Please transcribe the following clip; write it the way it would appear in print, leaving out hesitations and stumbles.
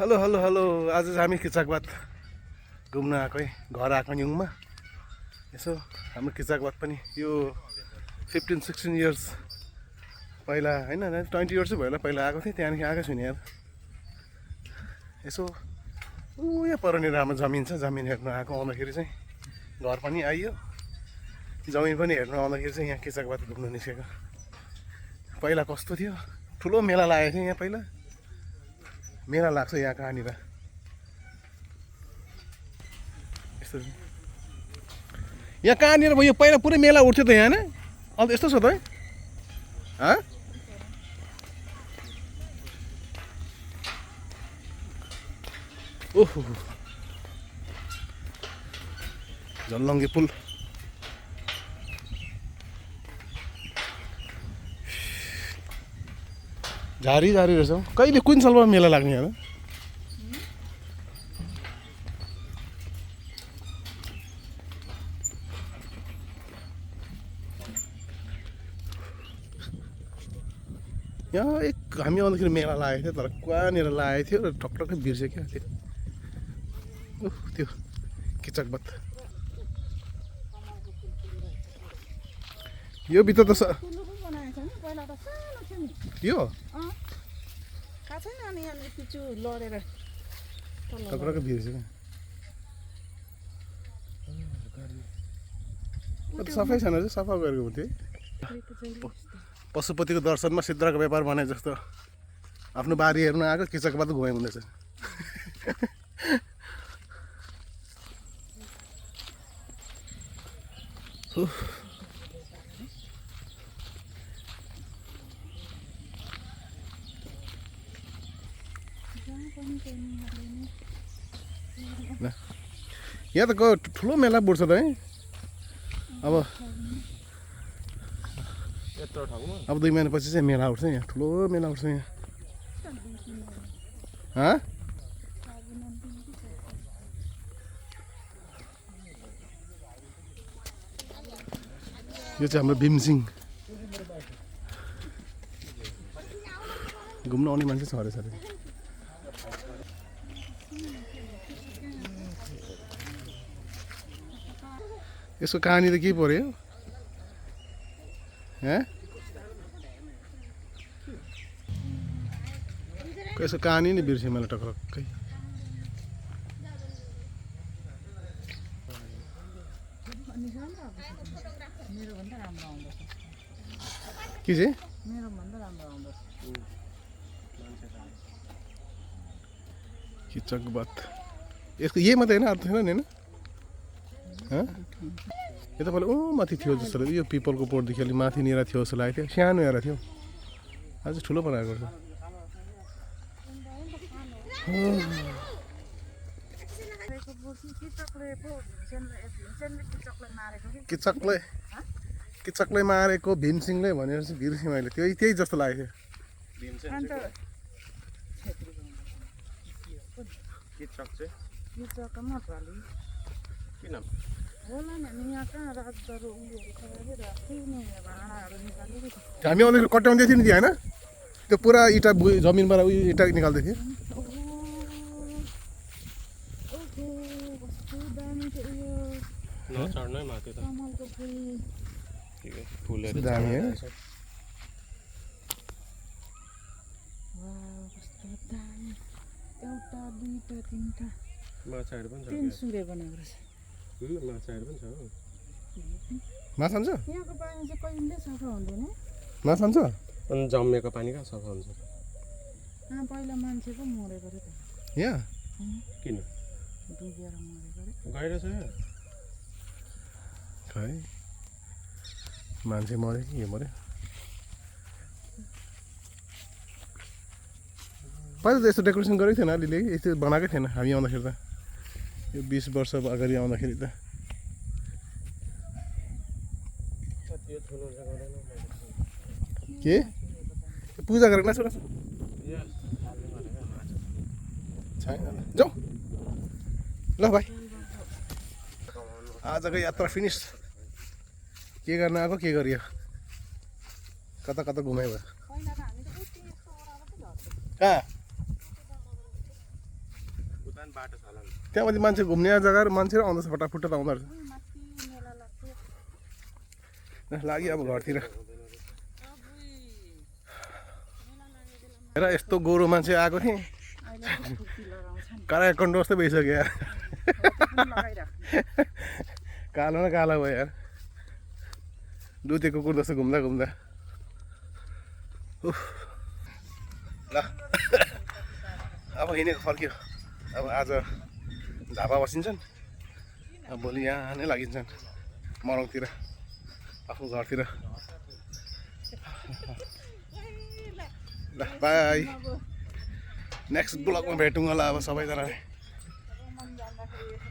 Hello hello hello आज चाहिँ हामी किचाकबाद घुम्न आएको है घर आएको न्युङमा यसो हाम्रो किचाकबाद पनि यो 15-16 इयर्स पहिला होइन 20 इयर्स भयो होला पहिला आएको थिएँ त्यहाँदेखि आएको छुइनँ यार यसो यहाँ परनिर हाम्रो जमिन छ जमिन हेर्न आएको आउँदाखेरि चाहिँ घर पनि आइयो जमिन पनि हेर्न आउँदाखेरि चाहिँ यहाँ किचाकबाद घुम्न निस्केको पहिला कस्तो थियो ठुलो मेला लागेको थियो यहाँ पहिला मेला लाग्छ यहाँ कहाँनिर यस्तो यहाँ कहाँनिर भयो पहिला पुरै मेला उठ्थ्यो त यहाँ होइन अन्त यस्तो छ त है ओहो झल्लङ्गे पुल झारी झारी रहेछ कहिले कुन सालमा मेला लाग्ने यहाँ यहाँ एक हामी आउँदाखेरि मेला लागेको थियो तर कहाँनिर लागेको थियो र टक्टक्कै बिर्स्यो क्या त्यो किचकबाद यो भित्र त यो टक्टक्कै बिर्स्यो क्या सफाइ छैन चाहिँ सफा गरेको थियो पशुपतिको दर्शनमा सिद्राको व्यापार भने जस्तो आफ्नो बारी हेर्न आएको किचकबाद घुमाइ हुँदैछ यहाँ त ठुलो मेला बुढ्छ त है अब 2 महिनापछि चाहिँ मेला उठ्छ यहाँ ठुलो मेला उठ्छ यहाँ यो चाहिँ हाम्रो भीमसिंह घुम्न आउने मान्छे छ अरे साह्रै यसको कहानी त के पर्यो यसको कहानी नै बिर्सेँ मैले टक्कै के चाहिँ किचकबाद यसको यही मात्रै होइन अर्थ छैन नि होइन यो त पहिला माथि थियो जस्तो यो पिपलको बोर्डदेखि अलिक माथिनिर थियो जस्तो लागेको थियो सानो एउटा थियो आज ठुलो बनाएको छ किचकलाई मारेको भीमसिंहले भनेर चाहिँ बिर्सेँ मैले त्यही जस्तो लागेको थियो हामी आउँदाखेरि कट्याउँदै थियो नि त्यो होइन त्यो पुरा इँटा जमिनबाट उयो इँटा निकाल्दै थियो दामी है माछा हुन्छ माछा हुन्छ अनि जमेको पानी कहाँ सफा हुन्छ पहिला मान्छेको मरेको रे त यहाँ किन डुबेर मरेको रे गएर छ खै मान्छे मऱ्यो कि के मऱ्यो पहिला त यस्तो डेकोरेसन गरेको थिएन अलिअलि यस्तो बनाएकै थिएन हामी आउँदाखेरि त यो 20 वर्ष अगाडि आउँदाखेरि त के पूजा गरेको छैन जाऊ ल भाइ आजको यात्रा फिनिस के गर्न आएको के गरियो कता कता घुमायो भयो कहाँ बाटो छ होला नि। त्यहाँमाथि मान्छे घुम्ने जग्गाहरू मान्छेहरू आउँदैछ फटाफुट्ट त आउँदो रहेछ माथि मेला लाग्थ्यो लाग्यो अब घरतिर हेर यस्तो गोरो मान्छे आएको थिएँ अहिले चाहिँ खुर्ती लगाउँछ नि काराकण्ड जस्तो भइसक्यो यार हो, त्यो पनि लगाइराख्नु कालो न कालो भयो यार दुधे कुकुर जस्तो घुम्दा घुम्दा उफ। ल अब हिँडेको फर्क्यो अब आज झापा बसिन्छन् अब भोलि यहाँ नै लागिन्छन् मरौतिर आफ्नो घरतिर ल बाई नेक्स्ट ब्लगमा भेटौँ होला अब सबैजनाले मन जाँदाखेरि